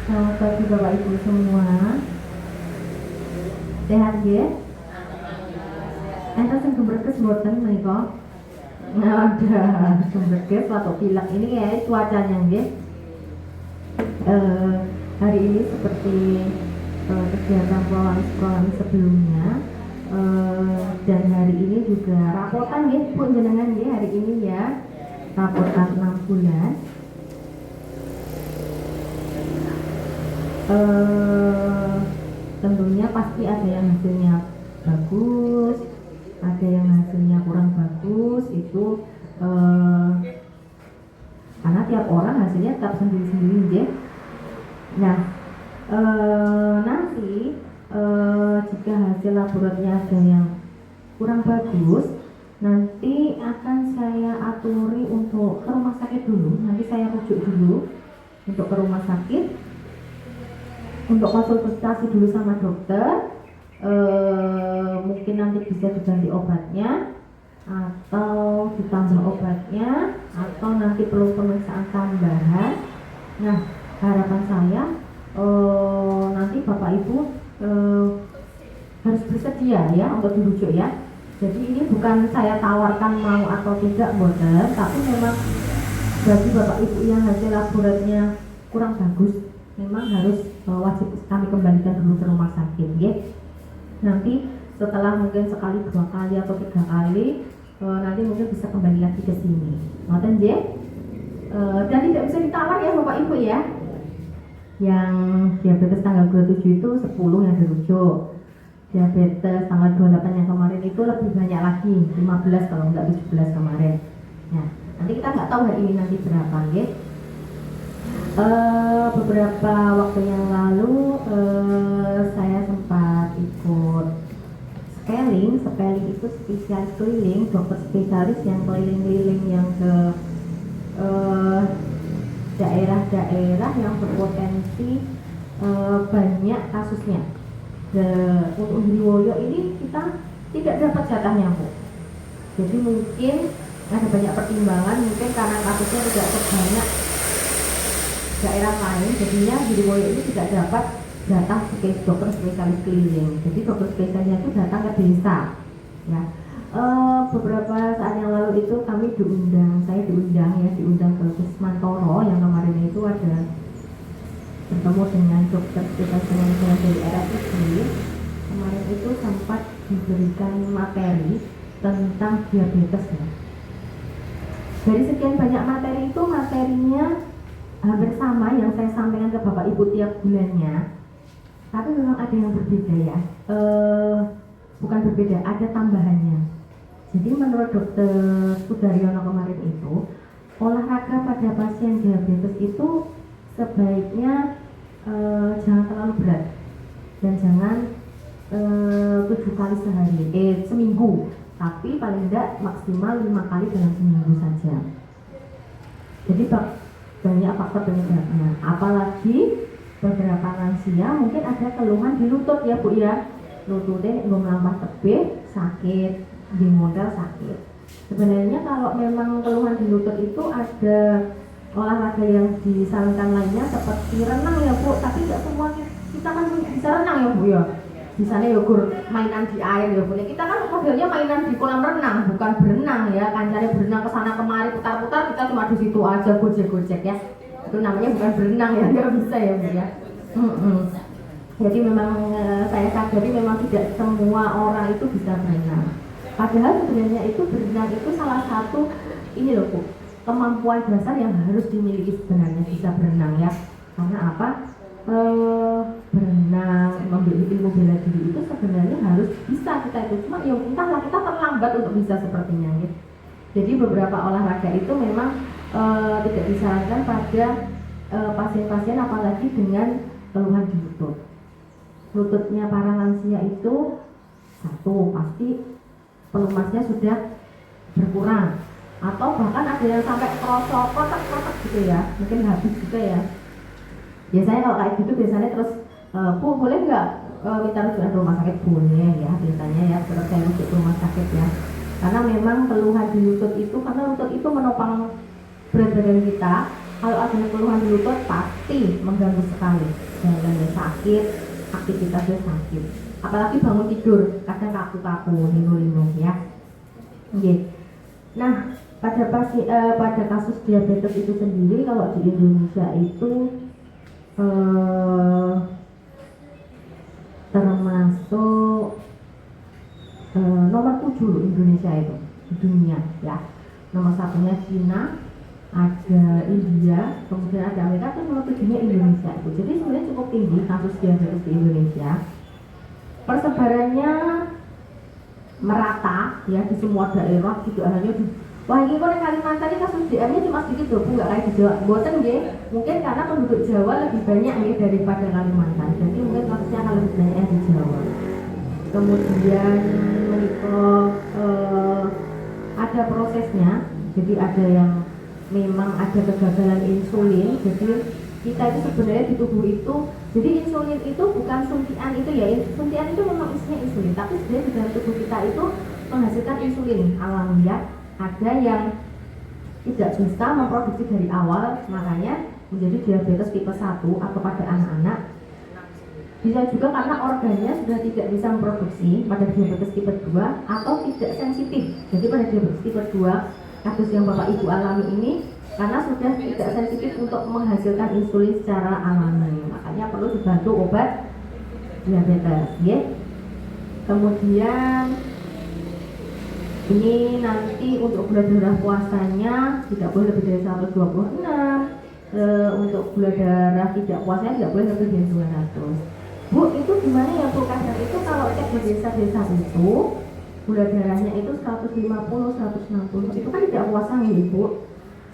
Selamat pagi Bapak Ibu semua. Sehat nggih? Enten sing gembrekes mboten menika? Ada gembrekes atau pilek ini ya cuacanya nggih. Hari ini seperti kegiatan prolams sebelumnya, dan hari ini juga rapotan nggih Bu jenengan nggih hari ini ya. Rapotan 6 bulan. Tentunya pasti ada yang hasilnya bagus, ada yang hasilnya kurang bagus. Itu karena tiap orang hasilnya tetap sendiri-sendiri ya. Nah, nanti jika hasil laboratoriumnya ada yang kurang bagus, nanti akan saya aturi untuk ke rumah sakit dulu. Nanti saya rujuk dulu untuk ke rumah sakit untuk konsultasi dulu sama dokter. Mungkin nanti bisa diganti obatnya atau ditambah obatnya atau nanti perlu pemeriksaan tambahan. Nah, harapan saya nanti Bapak Ibu harus bersedia ya untuk dirujuk ya. Jadi ini bukan saya tawarkan mau atau tidak mboten, tapi memang bagi Bapak Ibu yang hasil laboratoriumnya kurang bagus, memang harus wajib kami kembalikan dulu ke rumah sakit ya. Nanti setelah mungkin sekali, 2 kali atau 3 kali, nanti mungkin bisa kembali lagi ke sini. Ngoten nggih? Dan tidak bisa ditawar ya Bapak Ibu ya. Yang diabetes tanggal 27 itu 10 yang dirujuk. Diabetes tanggal 28 yang kemarin itu lebih banyak lagi, 15 kalau enggak 17 kemarin. Nah, nanti kita nggak tahu hari ini nanti berapa nggih. Beberapa waktu yang lalu saya sempat ikut spelling itu spesialis keliling, dokter spesialis yang keliling-keliling yang ke daerah-daerah yang berpotensi banyak kasusnya. Untuk Hiriwoyo ini kita tidak dapat jatahnya Bu. Jadi mungkin ada banyak pertimbangan, mungkin karena kasusnya tidak sebanyak daerah lain, jadinya Hiriwoyo ini tidak dapat jatah dokter spesialis keliling. Jadi dokter spesialisnya itu datang ke desa ya. Beberapa saat yang lalu itu kami saya diundang ke Kusmantoro yang kemarin itu ada bertemu dengan dokter spesialis dari RSUD. Kemarin itu sempat diberikan materi tentang diabetes ya. Dari sekian banyak materi itu, materinya hampir sama yang saya sampaikan ke Bapak Ibu tiap bulannya, tapi memang ada yang berbeda ya. Bukan berbeda, ada tambahannya. Jadi menurut dokter Sudaryono kemarin itu, olahraga pada pasien diabetes itu sebaiknya jangan terlalu berat dan jangan 7 kali seminggu, tapi paling tidak maksimal 5 kali dalam seminggu saja. Jadi banyak faktor penyebabnya, apalagi beberapa lansia mungkin ada keluhan di lutut ya Bu ya, lututnya belum melampah tebih sakit, di modal sakit. Sebenarnya kalau memang keluhan di lutut itu ada olahraga yang disarankan lainnya seperti renang ya Bu, tapi tidak semuanya kita kan bisa renang ya Bu ya. Misalnya yogur mainan di air ya Bu. Kita kan modelnya mainan di kolam renang, bukan berenang ya. Kancane berenang ke sana kemari putar-putar, kita cuma di situ aja gojek-gojek ya. Itu namanya bukan berenang ya, nggak bisa ya Bu ya. Jadi memang saya sadari memang tidak semua orang itu bisa berenang. Padahal sebenarnya itu berenang itu salah satu ini loh Bu, kemampuan dasar yang harus dimiliki sebenarnya, bisa berenang ya. Karena apa? Berenang, memiliki ilmu bela diri itu sebenarnya harus bisa kita itu, cuma ya entahlah kita terlambat untuk bisa sepertinya gitu. Jadi beberapa olahraga itu memang tidak disarankan pada pasien-pasien apalagi dengan keluhan di lutut. Lututnya para lansia itu satu pasti pelumasnya sudah berkurang, atau bahkan ada yang sampai kerosok kotak-kotak gitu ya, mungkin habis juga ya. Biasanya kalau kayak gitu biasanya terus Bu boleh nggak minta rujukan ke rumah sakit? Boleh ya biasanya ya, terus saya rujuk ke rumah sakit ya, karena memang keluhan di lutut itu, karena lutut itu menopang berat badan kita, Kalau ada keluhan di lutut pasti mengganggu sekali. Jalannya sakit, aktivitasnya sakit. Apalagi bangun tidur, kadang kaku-kaku, linglung-linglung ya. Oke. Nah, pada kasus diabetes itu sendiri, kalau di Indonesia itu termasuk nomor 7 Indonesia itu di dunia ya. Nomor satunya Cina, ada India, kemudian ada Amerika, terus nomor 7-nya Indonesia itu. Jadi sebenarnya cukup tinggi kasus diabetes di Indonesia. Persebarannya merata ya di semua daerah, tidak hanya di wah ini kok Kalimantan ini kasus DM-nya cuma sedikit loh, nggak kayak di Jawa. Boten nggih, mungkin karena penduduk Jawa lebih banyak nih daripada Kalimantan. Jadi mungkin kasusnya akan lebih banyak yang di Jawa. Kemudian ada prosesnya, jadi ada yang memang ada kegagalan insulin. Jadi kita itu sebenarnya di tubuh itu, jadi insulin itu bukan suntian itu ya, suntian itu memang isinya insulin, tapi sebenarnya di dalam tubuh kita itu menghasilkan insulin alami ya. Ada yang tidak bisa memproduksi dari awal, makanya menjadi diabetes tipe 1 atau pada anak-anak. Bisa juga karena organnya sudah tidak bisa memproduksi pada diabetes tipe 2 atau tidak sensitif. Jadi pada diabetes tipe 2 kasus yang Bapak Ibu alami ini karena sudah tidak sensitif untuk menghasilkan insulin secara alami, makanya perlu dibantu obat diabetes ya. Kemudian ini nanti untuk gula darah puasanya tidak boleh lebih dari 126. Untuk gula darah tidak puasanya tidak boleh lebih dari 200. Bu, itu gimana ya Bu? Kadang itu kalau cek di desa-desa itu gula darahnya itu 150, 160, itu kan tidak puasa nih Ibu.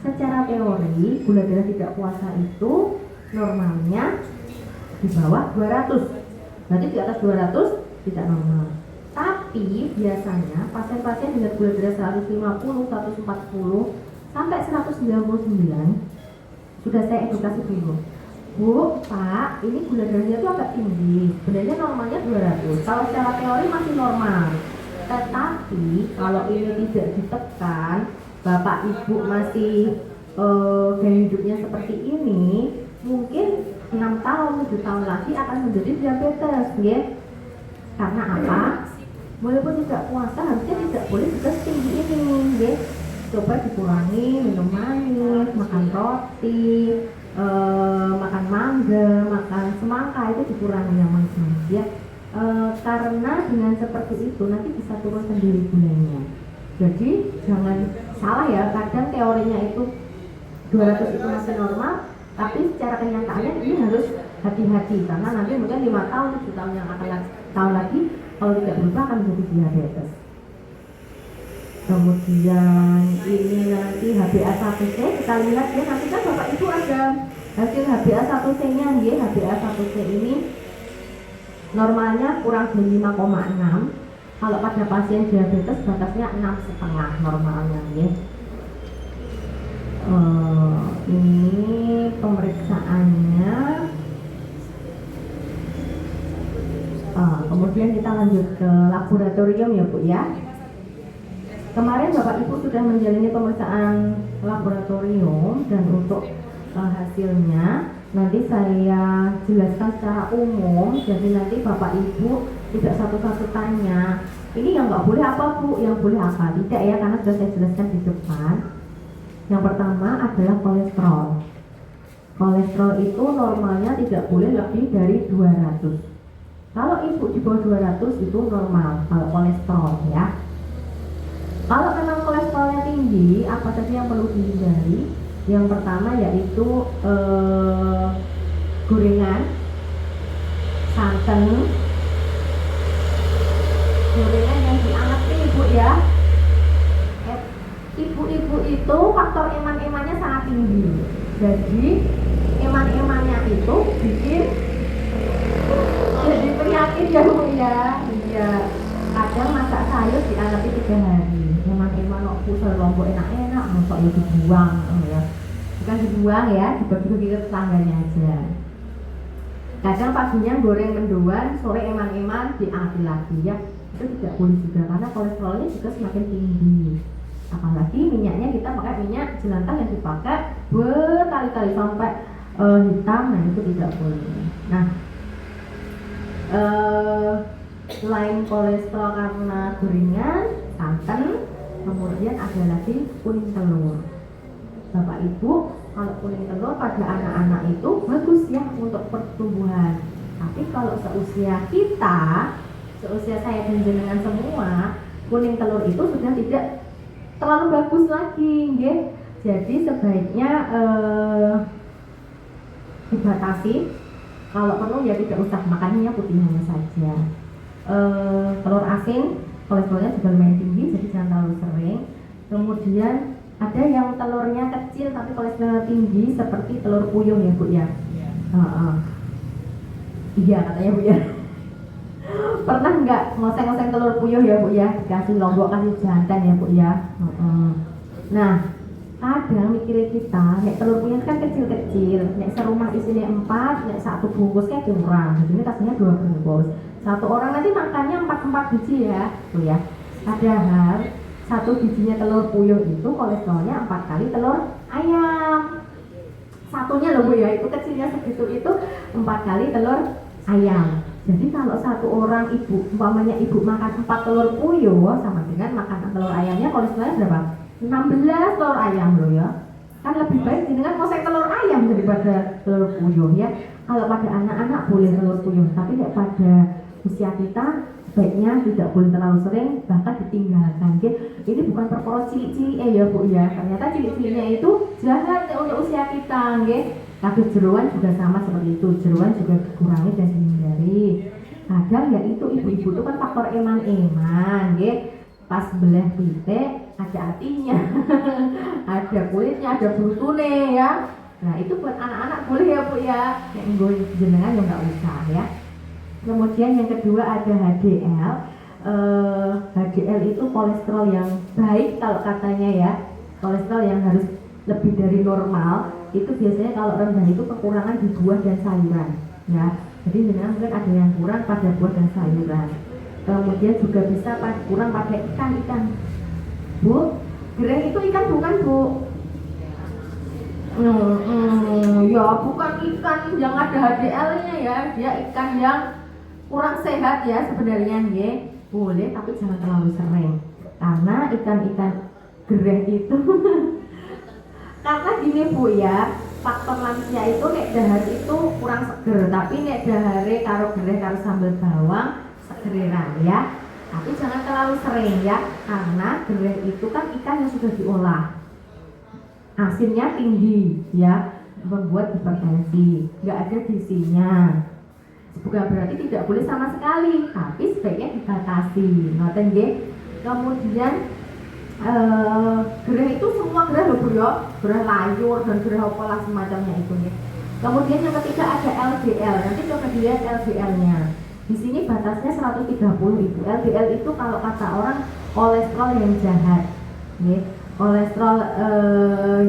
Secara teori gula darah tidak puasa itu normalnya di bawah 200. Berarti di atas 200 tidak normal. Tapi biasanya pasien-pasien dengan gula darah 150, 140 sampai 199 sudah saya edukasi dulu. Bu, Pak, ini gula darahnya itu agak tinggi. Sebenarnya normalnya 200. Kalau secara teori masih normal. Tetapi kalau ini tidak ditekan, Bapak Ibu masih gaya hidupnya seperti ini, mungkin 6 tahun, 7 tahun lagi akan menjadi diabetes, ya. Karena apa? Walaupun tidak puasa, harusnya tidak boleh juga setinggi ini, ya. Coba dikurangi minum manis, makan roti, makan mangga, makan semangka, itu dikurangi yang manis, ya. Karena dengan seperti itu nanti bisa turun sendiri gulanya. Jadi jangan salah ya, kadang teorinya itu 200 itu masih normal, tapi secara kenyataannya ini harus hati-hati karena nanti mungkin 5 tahun, 7 tahun yang akan tahun lagi kalau tidak berubah akan menjadi diabetes. Kemudian ini nanti HbA1c, kita lihat ya, nanti kan Bapak Ibu ada hasil HbA1c nya ya. HbA1c ini normalnya kurang dari 5,6. Kalau pada pasien diabetes batasnya 6,5 normalnya ya. Ini pemeriksaannya. Kemudian kita lanjut ke laboratorium ya Bu ya. Kemarin Bapak Ibu sudah menjalani pemeriksaan laboratorium dan untuk hasilnya nanti saya jelaskan secara umum. Jadi nanti Bapak Ibu tidak satu-satu tanya, ini yang nggak boleh apa Bu, yang boleh apa tidak ya, karena sudah saya jelaskan di depan. Yang pertama adalah kolesterol. Kolesterol itu normalnya tidak boleh lebih dari 200. Kalau Ibu di bawah 200 itu normal kalau kolesterol ya. Kalau memang kolesterolnya tinggi, apa saja yang perlu dihindari? Yang pertama yaitu gorengan, santan, gorengan yang diangetin Ibu ya. Ibu-ibu itu faktor eman-emannya sangat tinggi. Jadi eman-emannya itu bikin jadi penyakit ya Bu ya. Iya. Kadang masak sayur diangetin 3 hari. Eman-eman kok pusel lombok enak-enak, mosok ya dibuang ya. Bukan dibuang ya, dibagi-bagi ke tetangganya aja. Kadang paginya goreng mendoan, sore eman-eman diangetin lagi ya. Itu tidak boleh juga karena kolesterolnya juga semakin tinggi. Apalagi minyaknya kita pakai minyak jelantah yang dipakai bertahun berkali-kali sampai hitam, nah itu tidak boleh. Nah, selain kolesterol karena gorengan, santan, kemudian ada lagi kuning telur. Bapak Ibu, kalau kuning telur pada anak-anak itu bagus ya untuk pertumbuhan. Tapi kalau seusia kita, seusia saya dan jenengan semua, kuning telur itu sudah tidak terlalu bagus lagi, nggih. Jadi sebaiknya dibatasi. Kalau perlu ya tidak usah makannya putihnya saja. Telur asin kolesterolnya juga lumayan tinggi, jadi jangan terlalu sering. Kemudian ada yang telurnya kecil tapi kolesterolnya tinggi seperti telur puyuh ya Bu ya. Iya katanya Bu ya. Pernah nggak ngoseng-ngoseng telur puyuh ya Bu ya, dikasih lombok, kasih jantan ya Bu ya. Nah, kadang mikirin kita, nek telur puyuh kan kecil-kecil, nek serumah isinya 4, nek 1 bungkus kayak kurang, jadi ini kasihnya 2 bungkus. Satu orang nanti makannya 4 biji ya Bu ya. Padahal 1 bijinya telur puyuh itu kolesterolnya 4 kali telur ayam. Satunya loh Bu ya, itu kecilnya segitu itu 4 kali telur ayam. Jadi kalau 1 orang ibu, umpamanya ibu makan 4 telur puyuh sama dengan makan telur ayamnya, kolesterolnya berapa? 16 telur ayam loh ya. Kan lebih baik dengan ngoseng telur ayam daripada telur puyuh ya. Kalau pada anak-anak boleh telur puyuh, tapi pada usia kita sebaiknya tidak boleh terlalu sering, bahkan ditinggalkan. Ini bukan perkara cilik-cilik ya Bu ya. Ternyata cilik-ciliknya itu jahat untuk usia kita, nggih. Kabeh jeroan juga sama seperti itu. Jeroan juga dikurangi dan dihindari. Kadang ya itu ibu-ibu itu kan faktor eman-eman, nggih. Pas belah pitik ada hatinya, ada kulitnya, ada butune ya. Nah itu buat anak-anak boleh ya Bu ya. Nek nggo jenengan ya nggak usah ya. Kemudian yang kedua ada HDL. HDL itu kolesterol yang baik kalau katanya ya. Kolesterol yang harus lebih dari normal. Itu biasanya kalau rendah itu kekurangan di buah dan sayuran ya. Jadi jenengan mungkin ada yang kurang pada buah dan sayuran. Kemudian juga bisa kurang pada ikan-ikan. Bu, gereh itu ikan bukan Bu? Ya bukan ikan yang ada HDL-nya ya. Dia ikan yang kurang sehat ya sebenarnya nggih. Boleh tapi jangan terlalu sering. Karena ikan-ikan gereh itu karena gini Bu ya, faktor manusia itu nek dahar itu kurang seger, tapi nek dahare karo gereh karo sambal bawang segeran ya. Tapi jangan terlalu sering ya, karena gereh itu kan ikan yang sudah diolah, asinnya tinggi ya, membuat hipertensi, nggak ada gizinya. Bukan berarti tidak boleh sama sekali, tapi sebaiknya dibatasi. Ngoten nggih. Kemudian gereh itu semua gereh loh Bu ya, gereh layur dan gereh apalah semacamnya itu ya. Kemudian yang ketiga ada LDL. Nanti coba dilihat LDL-nya. Di sini batasnya 130 Ibu. LDL itu kalau kata orang kolesterol yang jahat, ya. Kolesterol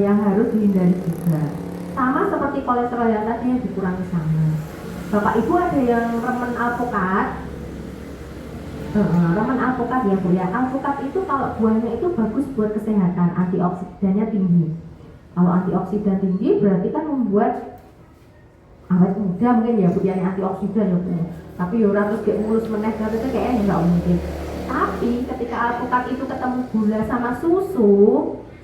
yang harus dihindari juga. Sama seperti kolesterol yang tadi yang dikurangi sama. Bapak Ibu ada yang remen alpukat. Remen alpukat ya Bu ya. Alpukat itu kalau buahnya itu bagus buat kesehatan, antioksidannya tinggi. Kalau antioksidan tinggi berarti kan membuat awet muda mungkin ya Bu ya, antioksidan ya Bu. Tapi ya ora terus kayak mulus meneh itu kayaknya enggak mungkin. Tapi ketika alpukat itu ketemu gula sama susu,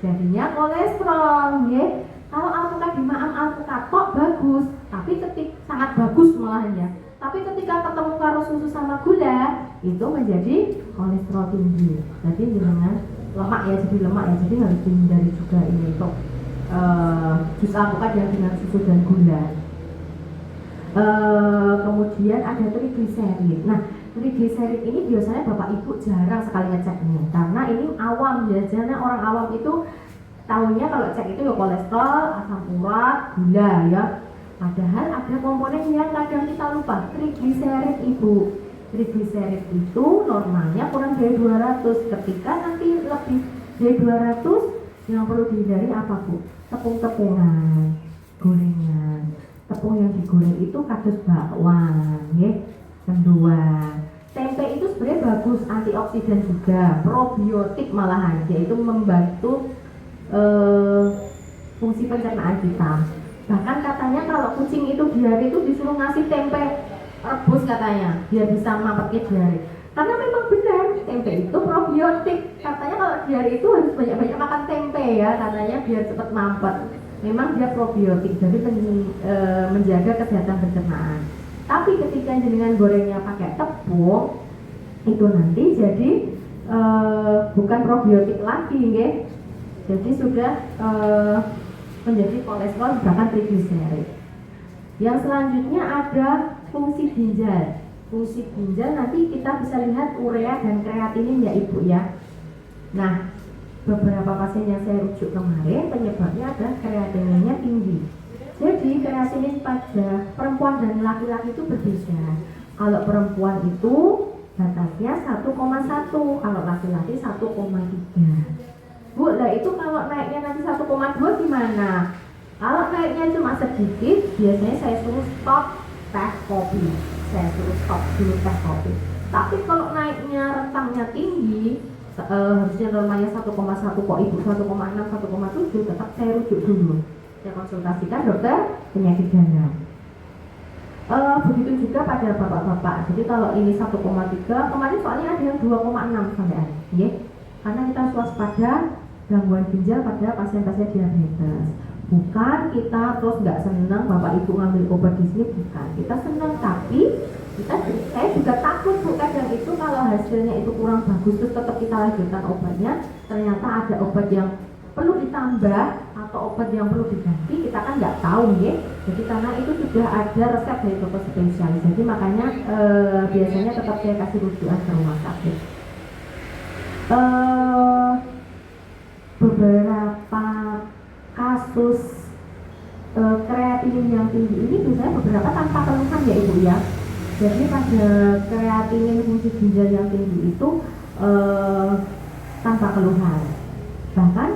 jadinya kolesterol ya. Kalau alpukat dimakan alpukat kok bagus, tapi sangat bagus malahnya. Tapi ketika ketemu karo susu sama gula, itu menjadi kolesterol tinggi. Jadi dengan lemak ya, jadi lemak ya, jadi harus dihindari juga ini untuk jus alpukat yang dengan susu dan gula. Kemudian ada trigliserid. Nah, trigliserid ini biasanya Bapak Ibu jarang sekali ngeceknya, karena ini awam biasanya orang awam itu tahunya kalau cek itu ya kolesterol, asam urat, gula ya. Padahal ada komponen yang kadang kita lupa, trigliserid Ibu. Trigliserid itu normalnya kurang dari 200. Ketika nanti lebih dari 200, yang perlu dihindari apa Bu? Tepung-tepungan, gorengan. Tepung yang digoreng itu kados bakwan, ya, mendoan. Tempe itu sebenarnya bagus, antioksidan juga, probiotik malahan, yaitu membantu fungsi pencernaan kita. Bahkan katanya kalau kucing itu diare itu disuruh ngasih tempe rebus katanya biar bisa mampet ke diare. Karena memang benar tempe itu probiotik. Katanya kalau diare itu harus banyak-banyak makan tempe ya, katanya biar cepat mampet. Memang dia probiotik, jadi menjaga kesehatan pencernaan. Tapi ketika jenengan gorengnya pakai tepung, itu nanti jadi bukan probiotik lagi, nggih. Jadi sudah menjadi kolesterol bahkan trigliserid. Yang selanjutnya ada fungsi ginjal. Fungsi ginjal nanti kita bisa lihat urea dan kreatinin ya Ibu ya. Nah, beberapa pasien yang saya rujuk kemarin penyebabnya adalah kreatininnya tinggi. Jadi kreatinin pada perempuan dan laki-laki itu berbeda. Kalau perempuan itu batasnya 1,1, kalau laki-laki 1,3. Bu, lah itu kalau naiknya nanti 1,2 gimana? Kalau naiknya cuma sedikit, biasanya saya suruh stop teh kopi. Saya suruh stop dulu teh kopi. Tapi kalau naiknya rentangnya tinggi, harusnya normalnya 1,1 kok Ibu 1,6, 1,7, tetap saya rujuk dulu. Saya konsultasikan dokter penyakit dalam. Begitu juga pada bapak-bapak. Jadi kalau ini 1,3, kemarin soalnya ada yang 2,6 sampai ya. Karena kita waspada gangguan ginjal pada pasien-pasien diabetes. Bukan kita terus nggak senang bapak ibu ngambil obat di sini, bukan. Kita senang, tapi saya juga takut Bu kadang itu kalau hasilnya itu kurang bagus terus tetap kita lanjutkan obatnya, ternyata ada obat yang perlu ditambah atau obat yang perlu diganti, kita kan nggak tahu ya. Jadi karena itu sudah ada resep dari dokter spesialis, jadi makanya biasanya tetap saya kasih rujukan ke rumah sakit. Beberapa kasus kreatinin yang tinggi ini biasanya beberapa tanpa keluhan ya Ibu ya. Jadi pada kreatinin fungsi ginjal yang tinggi itu tanpa keluhan. Bahkan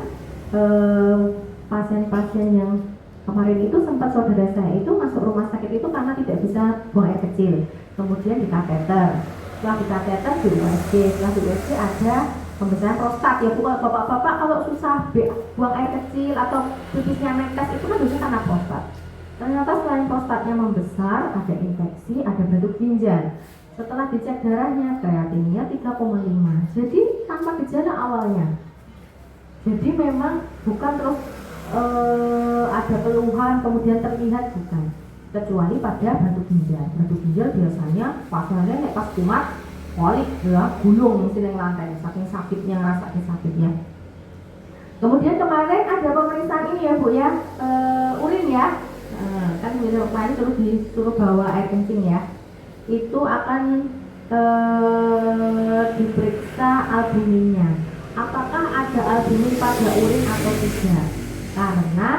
pasien-pasien yang kemarin itu sempat saudara saya itu masuk rumah sakit itu karena tidak bisa buang air kecil, kemudian di kateter. Setelah di kateter di USG, setelah di USG ada pembesaran prostat ya Bu. Kalau bapak-bapak kalau susah buang air kecil atau pipisnya netes itu kan biasanya karena prostat. Ternyata selain prostatnya membesar, ada infeksi, ada bentuk ginjal. Setelah dicek darahnya, kreatinnya 3,5. Jadi tanpa gejala awalnya. Jadi memang bukan terus ada keluhan kemudian terlihat, bukan. Kecuali pada bentuk ginjal. Bentuk ginjal biasanya pasalnya nek pas kumat, kolik ya, gulung mesin yang lantai, saking sakitnya, ngerasain sakitnya. Kemudian kemarin ada pemeriksaan ini ya Bu ya, urin ya. Kan kemarin disuruh bawa air kencing ya. Itu akan diperiksa albuminnya. Apakah ada albumin pada urin atau tidak? Karena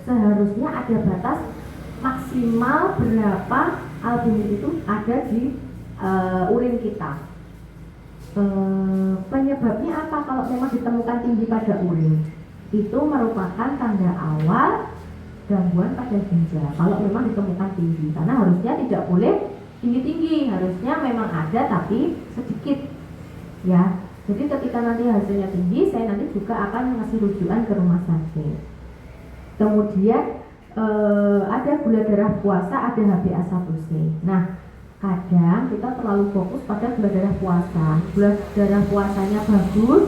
seharusnya ada batas maksimal berapa albumin itu ada di urin kita. Penyebabnya apa kalau memang ditemukan tinggi pada urin? Itu merupakan tanda awal gangguan pada ginjal. Kalau memang ditemukan tinggi, karena harusnya tidak boleh tinggi-tinggi, harusnya memang ada tapi sedikit, ya. Jadi ketika nanti hasilnya tinggi, saya nanti juga akan ngasih rujukan ke rumah sakit. Kemudian ada gula darah puasa, ada HbA1c. Nah, kadang kita terlalu fokus pada gula darah puasa. Gula darah puasanya bagus,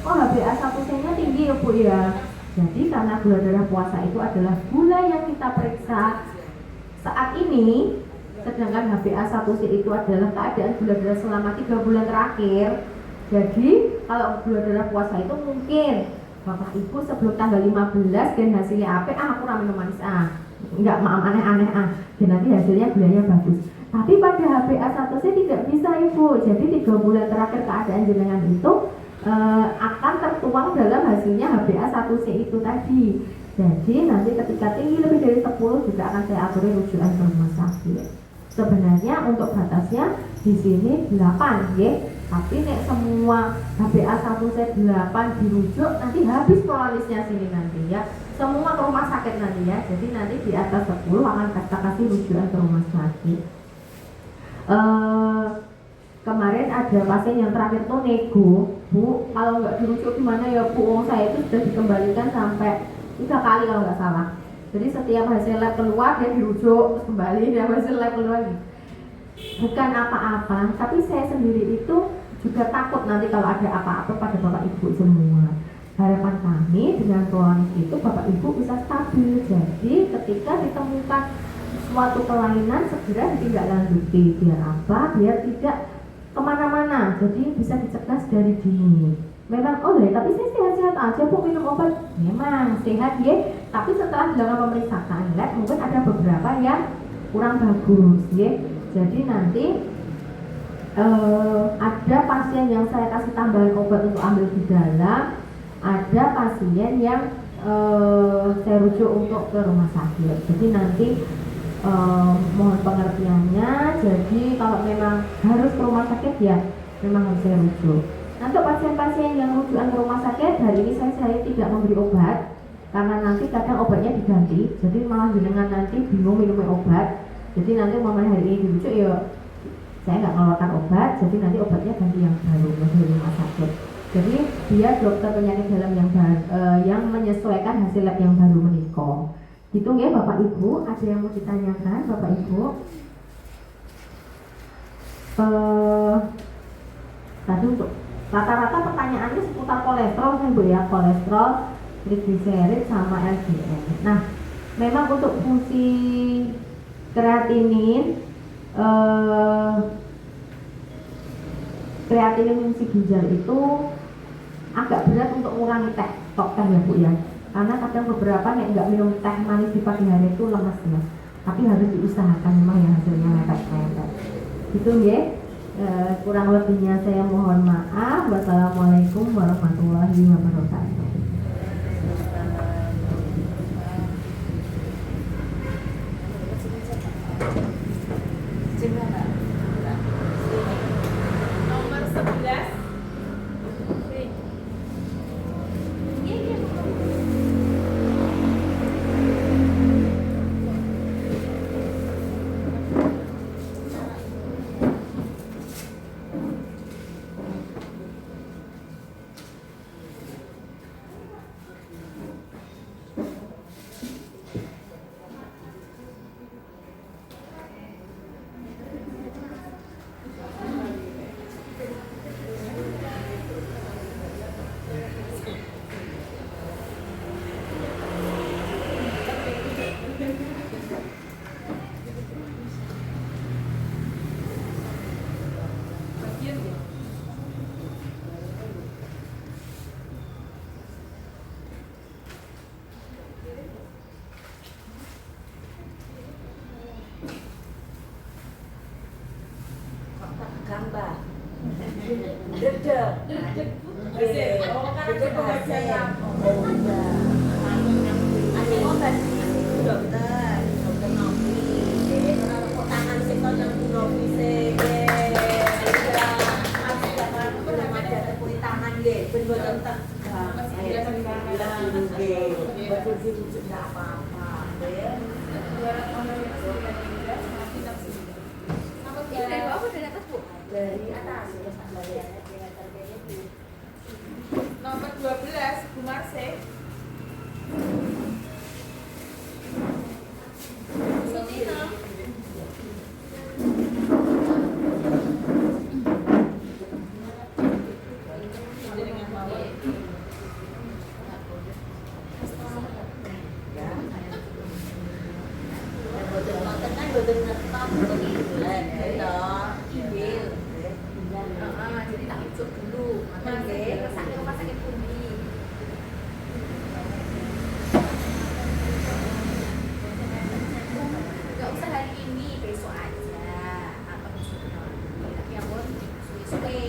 oh HbA1c-nya tinggi ya Bu ya. Jadi karena gula darah puasa itu adalah gula yang kita periksa saat ini, sedangkan HbA1c itu adalah keadaan gula darah selama 3 bulan terakhir. Jadi kalau gula darah puasa itu mungkin Bapak Ibu sebelum tanggal 15 dan hasilnya apa? Aku minum manis enggak aneh-aneh dan nanti hasilnya gulanya bagus. Tapi pada HbA1c tidak bisa Ibu. Jadi 3 bulan terakhir keadaan jenengan itu akan tertuang dalam hasilnya HbA1c itu tadi. Jadi nanti ketika tinggi lebih dari 10 juga akan saya aturin rujukan ke rumah sakit. Sebenarnya untuk batasnya di sini 8 ya. Tapi nek semua HbA1c 8 dirujuk nanti habis prolalisnya sini nanti ya. Semua ke rumah sakit nanti ya. Jadi nanti di atas 10 akan kita kasih rujukan ke rumah sakit. kemarin ada pasien yang terakhir tuh nego, Bu, kalau nggak dirujuk gimana ya Bu, saya itu sudah dikembalikan sampai 3 kali kalau nggak salah. Jadi setiap hasil lab keluar dia dirujuk, terus kembali dia hasil lab keluar gitu. Bukan apa-apa, tapi saya sendiri itu juga takut nanti kalau ada apa-apa pada Bapak Ibu semua. Harapan kami dengan kronis itu Bapak Ibu bisa stabil. Jadi ketika ditemukan suatu kelainan segera ditindaklanjuti. Biar apa? Biar tidak kemana-mana. Jadi bisa dicegah dari dini. Memang tapi saya sehat-sehat aja Bu, minum obat. Memang sehat ya. Tapi setelah dilakukan pemeriksaan lab mungkin ada beberapa yang kurang bagus ya. Jadi nanti ada pasien yang saya kasih tambahan obat untuk ambil di dalam, ada pasien yang saya rujuk untuk ke rumah sakit. Jadi nanti mohon pengertiannya. Jadi kalau memang harus ke rumah sakit ya memang harus saya rujuk. Untuk pasien-pasien yang rujukan ke rumah sakit, hari ini saya tidak memberi obat karena nanti kadang obatnya diganti. Jadi malah jenengan nanti bingung minum obat. Jadi nanti momen hari ini dirujuk ya saya nggak mengeluarkan obat, jadi nanti obatnya ganti yang baru dari rumah sakit. Jadi dia dokter penyakit dalam yang menyesuaikan hasil lab yang baru menikah. Gitu ya Bapak Ibu, ada yang mau ditanyakan Bapak Ibu? Tadi untuk rata-rata pertanyaannya seputar kolesterol kan Bu ya, kolesterol, trigliserid sama LDL. Nah, memang untuk fungsi kreatinin fungsi ginjal itu agak berat untuk mengurangi stok teh ya Bu ya, karena kadang beberapa yang nggak minum teh manis di pagi hari itu lemes ya, tapi harus diusahakan memang yang hasilnya mepet-mepet gitu ya. Kurang lebihnya saya mohon maaf. Wassalamualaikum warahmatullahi wabarakatuh. Nomor 11. Gambar. Dedek. Dedek bahasa. Oh iya. Ada obat dokter Novi. Kok tangan sing kono Novi sing. Aku dapat permata kulit tangan nggih, ben boten tak. Betul sih enggak apa-apa. Ya. Dari atas ya Pak bagiannya dengan harganya itu. Nomor 12 Bu Marse. Sutina. Jadi tak ujuk dulu. Makanya ke rumah sakit Bumi. Gak usah hari ini, besok aja. Atau besok nanti. Tapi ya pun suwe-suwe.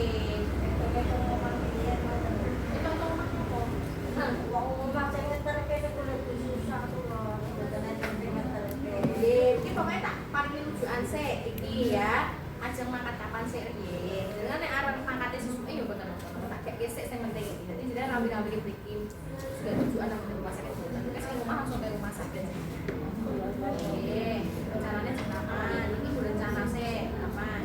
Iki pokoknya tak paling rujukan sih, iki ya. Ajeng mangkat kapan sih riyen. Dengan nek arep mangkate sesuke ya boten apa-apa. Tak kek gesek sing penting iki. Dadi jenengan rawi-rawi mriki sudah rujukan nang rumah sakit boten. Nek sing rumah langsung ke rumah sakit. Nggih, rencananya jam 8. Iki rencana sih kapan?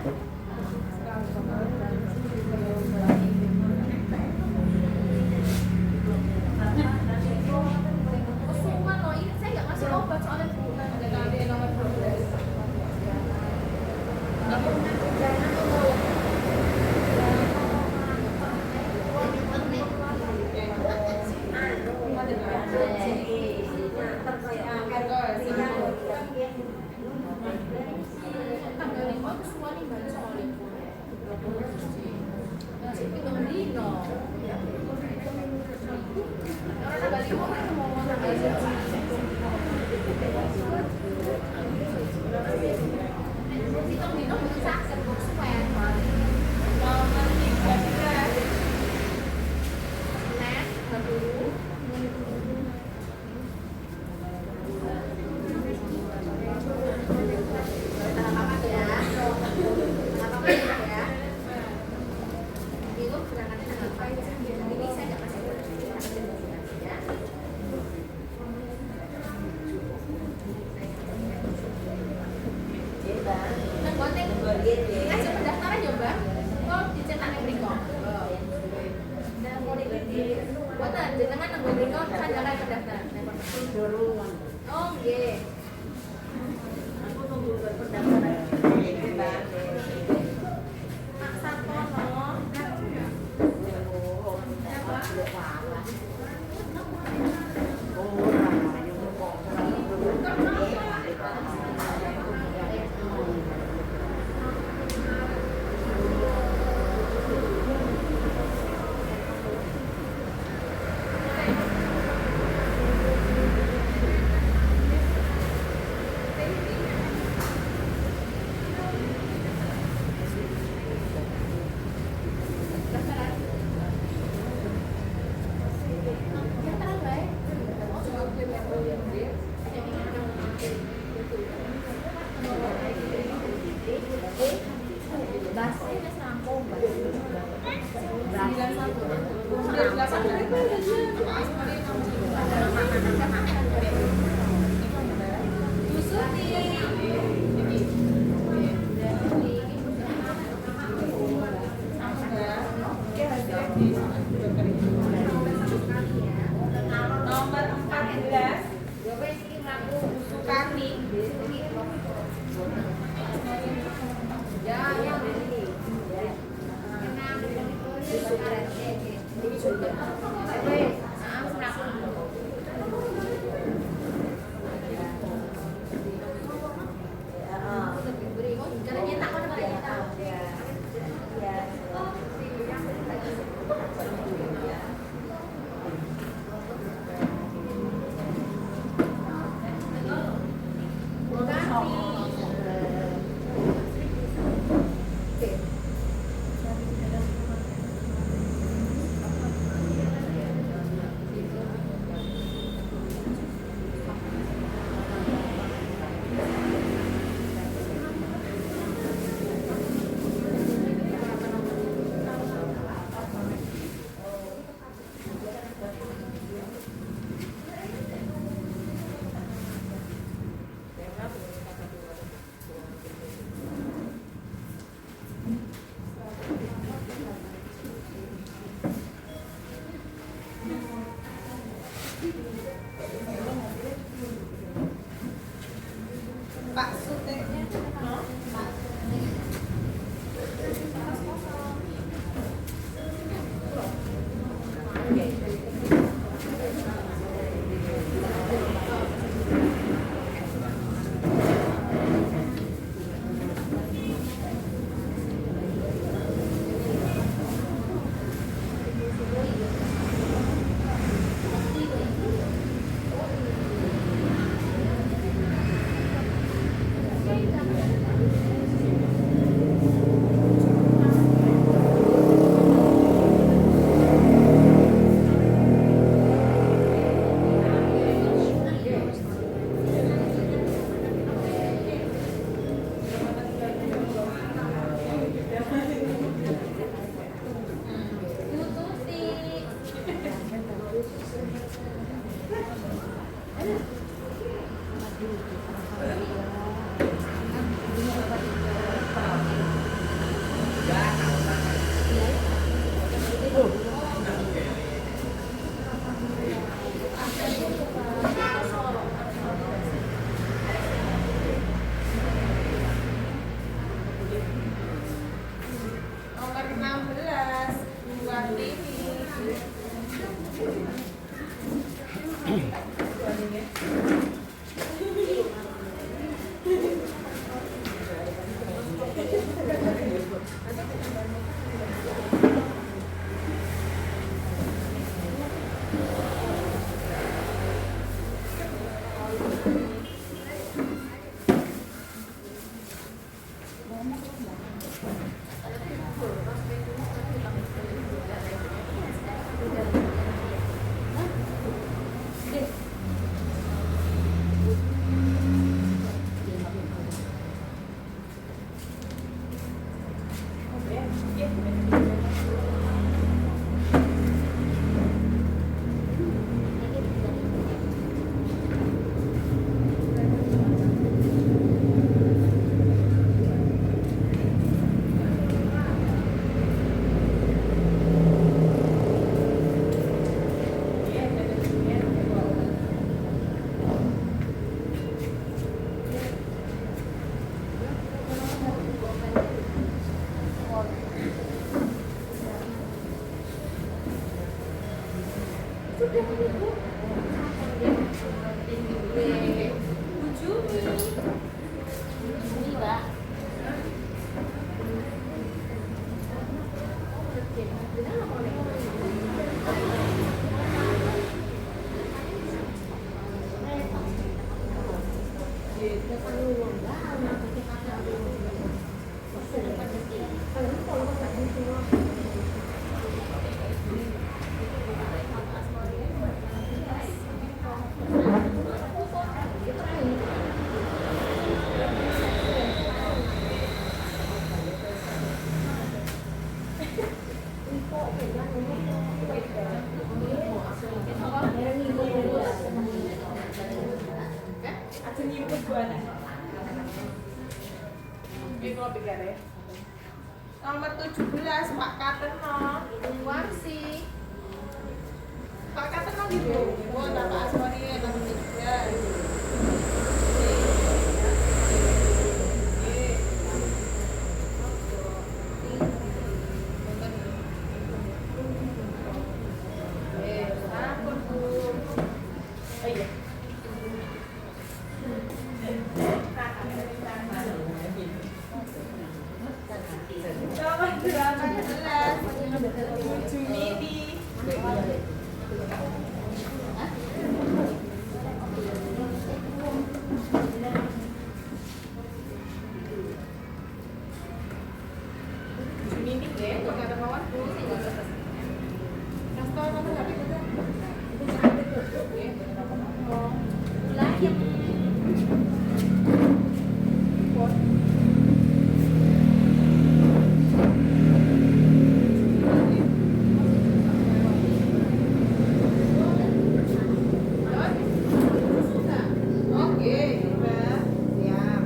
Ajeng pendaftaran ya, Mbak. Kok dicetak ning mriko? Nah, mulai di Boten jenengan nang mriko sandaran pendaftaran. dorongan. Oh, nggih. Aku nunggu pendaftaran. Pak Sartono. Nomor 14 Sukani. Ya, ya. Pak Suteknya. Nomor 16 Buat ini. Aja nyimpen buana. Ini kalau pikir ya. Nomor 17 Pak Kateno. Warsi. Pak Kateno gitu. Oh, Pak Asmani nomor 17. Nomor 18 Jumidi. Jumidi deh, tuh kata kawanku sih nggak bisa. Kasih tau nomor HP kita. Lah yang Oke, Mbak. Siap.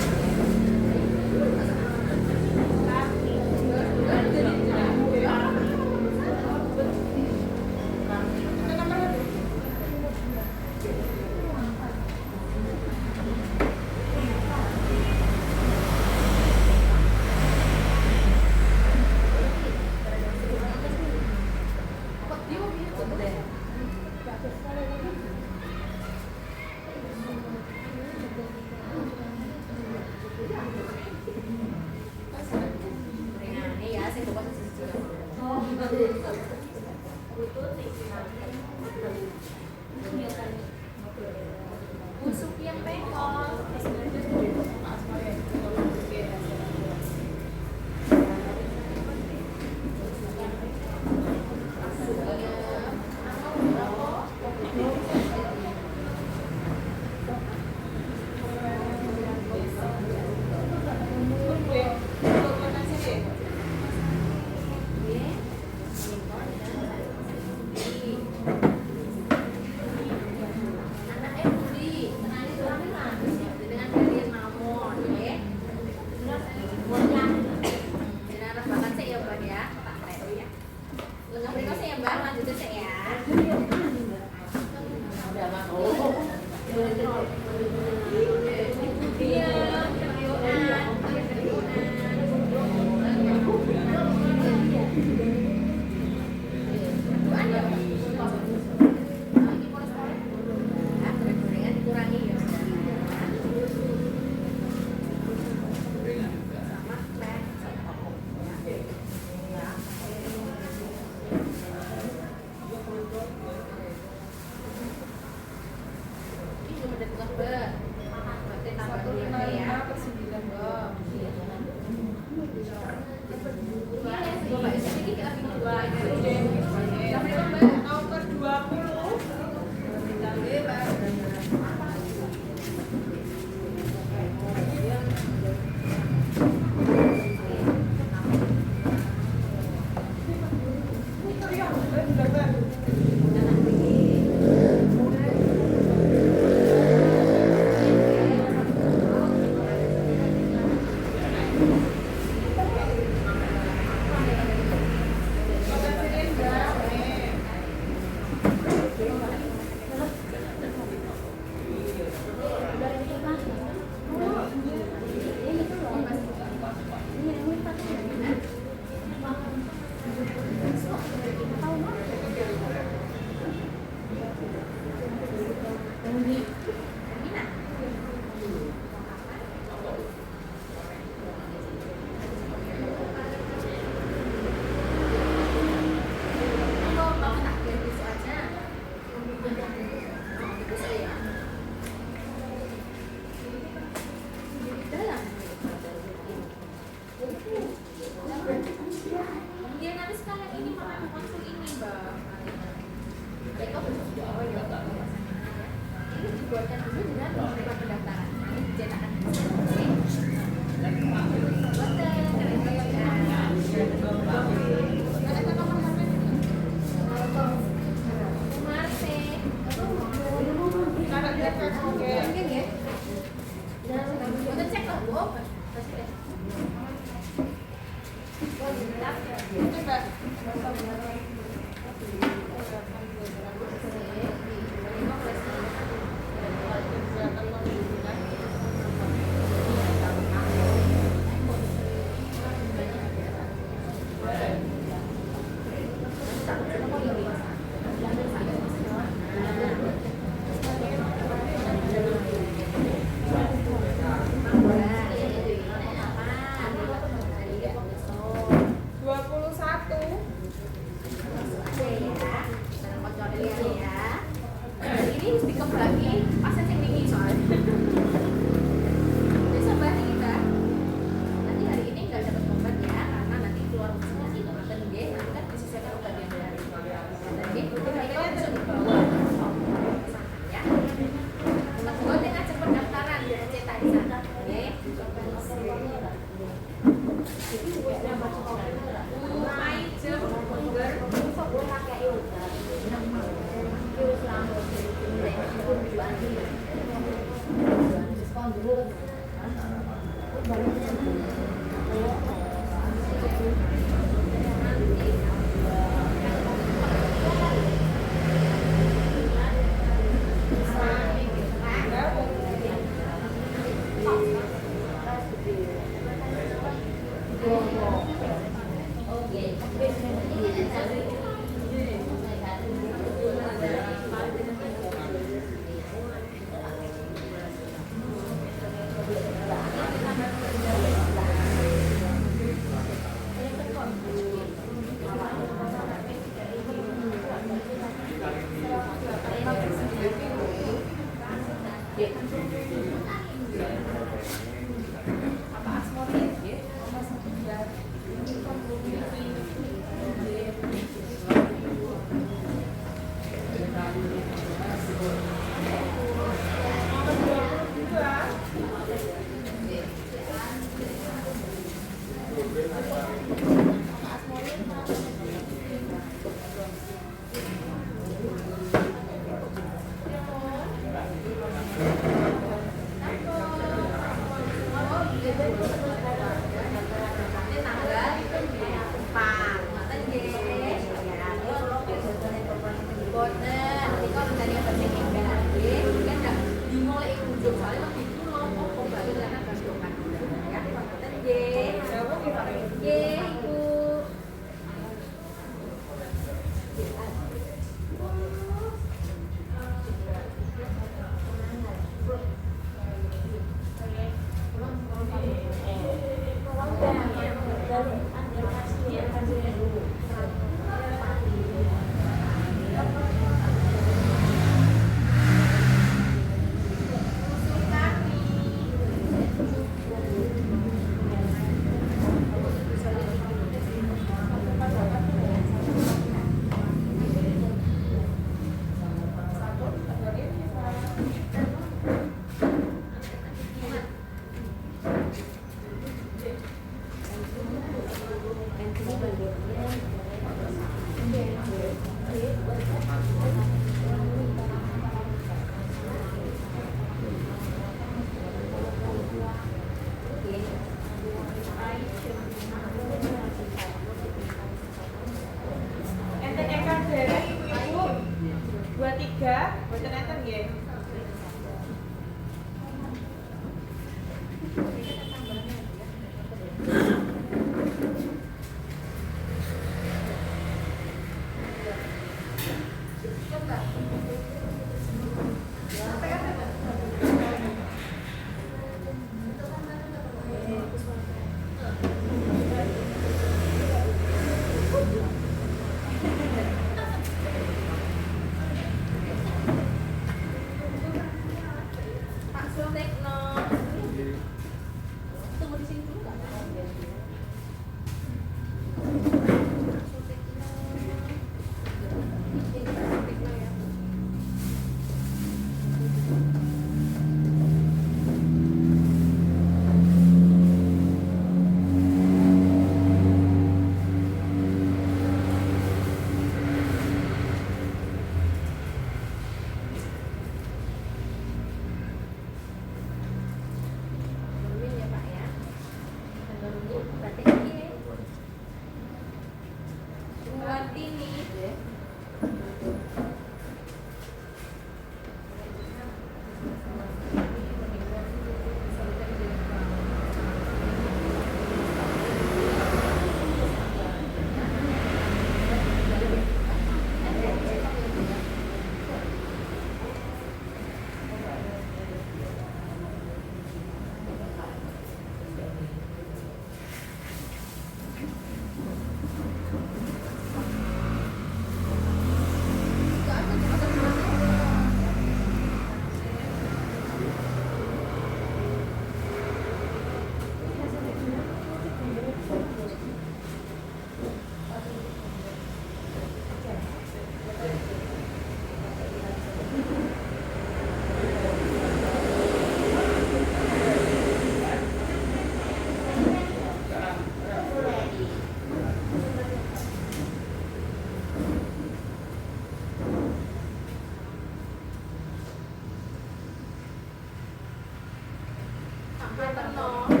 Ngaten no.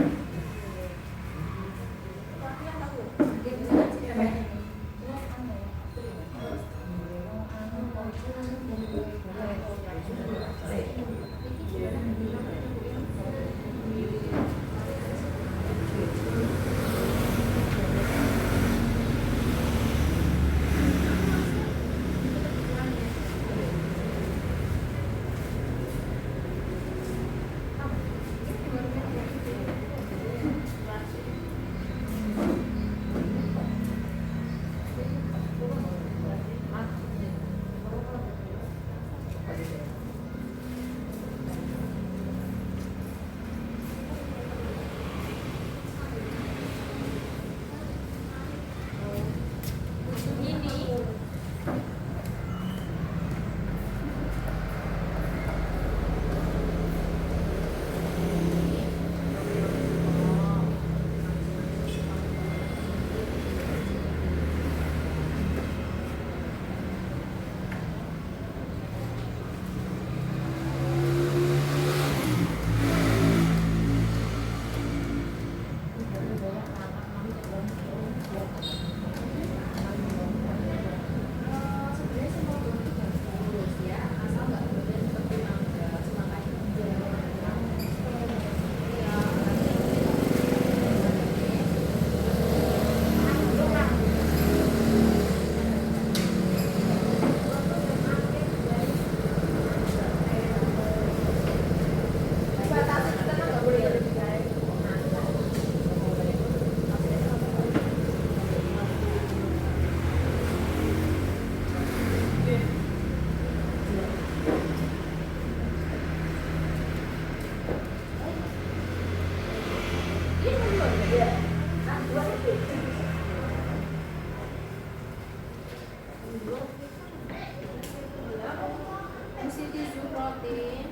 Mesti tisu protein.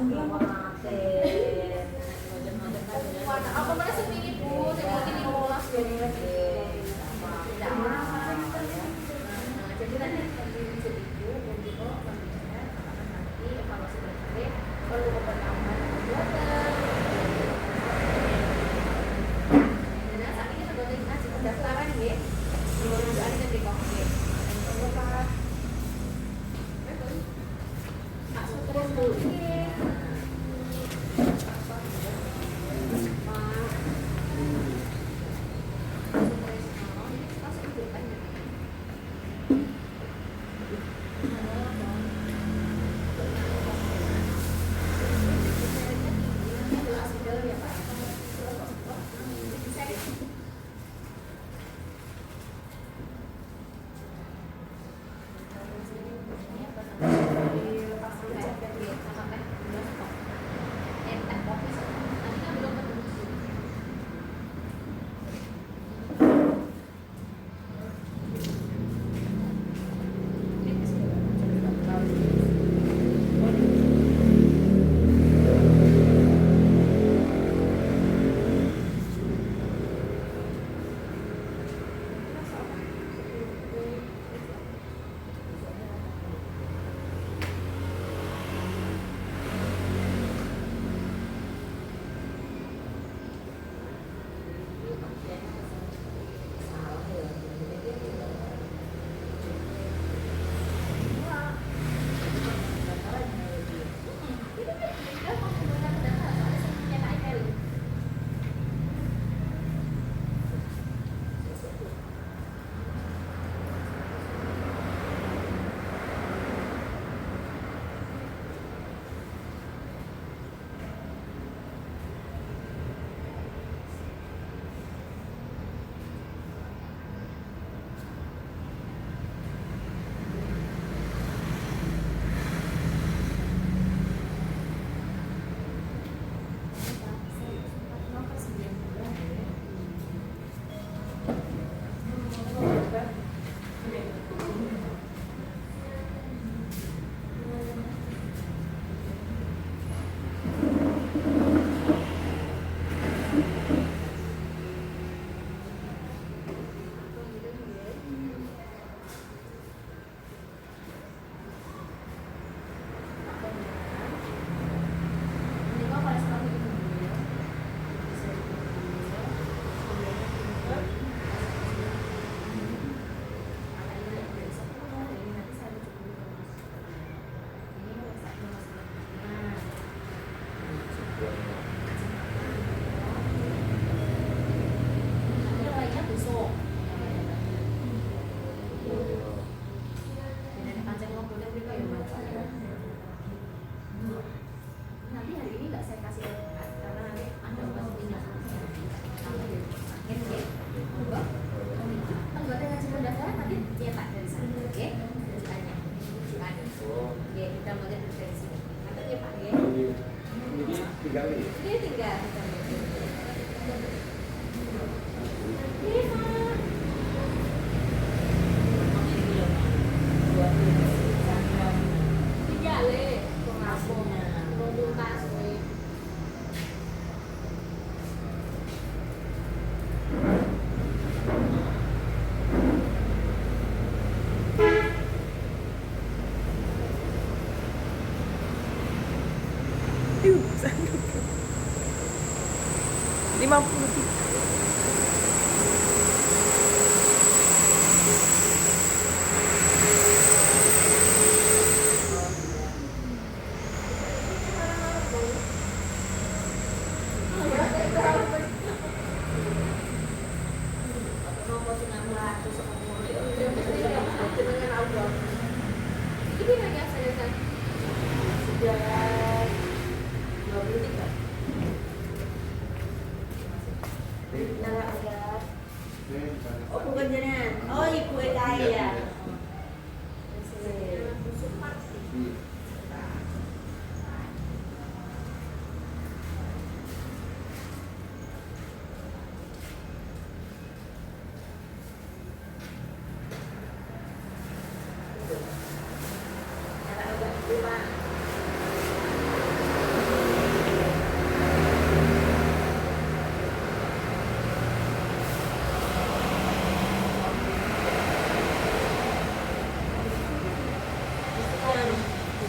Warna apa mana sepini Bu? Saya ini 15 jadi nanti wujud itu untuk nanti evaluasi berikutnya perlu pertambahan kegiatan. Dan saat ini tergantung hasil pendaftaran ya. Menurut ada yang dikomplit. Terus dulu.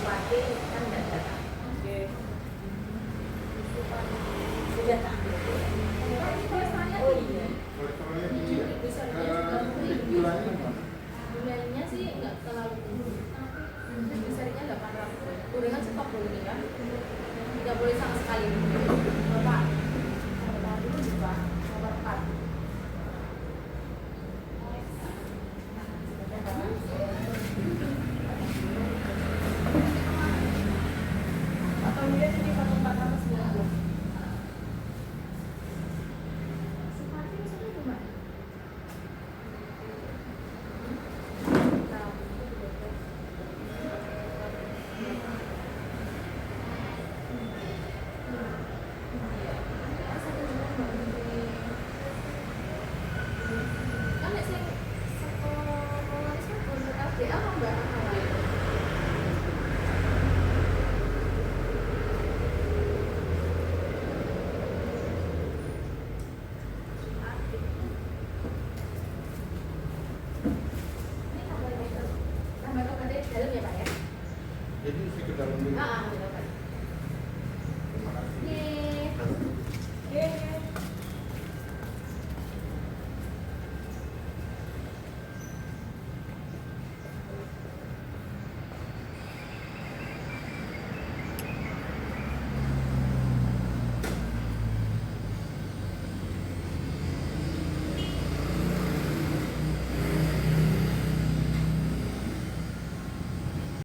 bupati kan nggak datang. Oke. Sudah tak? Biasanya Oh iya. bulannya sih nggak terlalu tinggi, tapi besarnya 800. Gorengan stok dulu nih kan, tidak boleh sama sekali. Bapak, nomor dulu juga nomor 4. Atau dia jadi 490. Sepatu maksudnya cuma kan nek sing sekolah itu kudu LDL mbak. Ini tambah ke dalam ya pak ya. Jadi saya ke dalam dulu. Betul, Pak. Yeay.